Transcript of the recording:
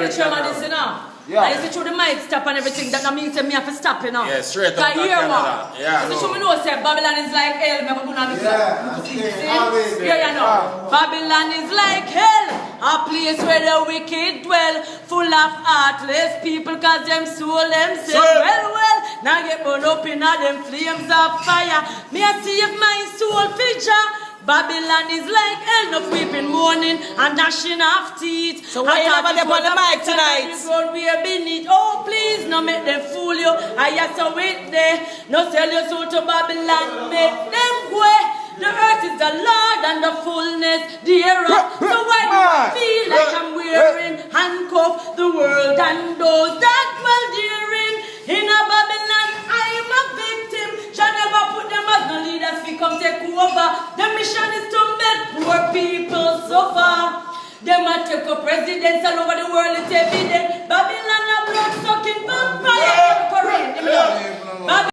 the chairman this, you know. Yeah. I used to throw the mic stop and everything. That means me have to stop, you know. Yeah, straight up. Can you hear me? Yeah. So me know say Babylon is like hell. Me go na me Yeah. yeah, you know. Babylon is like hell. A place where the wicked dwell, full of heartless people, cause them soul themselves. Well, now get burned up in all them flames of fire. Me I save my soul picture. Babylon is like hell, no weeping, mourning, and gnashing of teeth. So why you never them on the mic tonight? We're beneath. Oh, please, no make them fool you. I have to wait there. No sell your soul to Babylon, make them go. The earth is the Lord and the fullness thereof. So why do I feel like I'm wearing handcuffs? The world and those that dwell therein. In a Babylon, I am a victim. Shall never put them as no leaders to come take over. The mission is to make poor people suffer. Them a take up presidents all over the world. It's every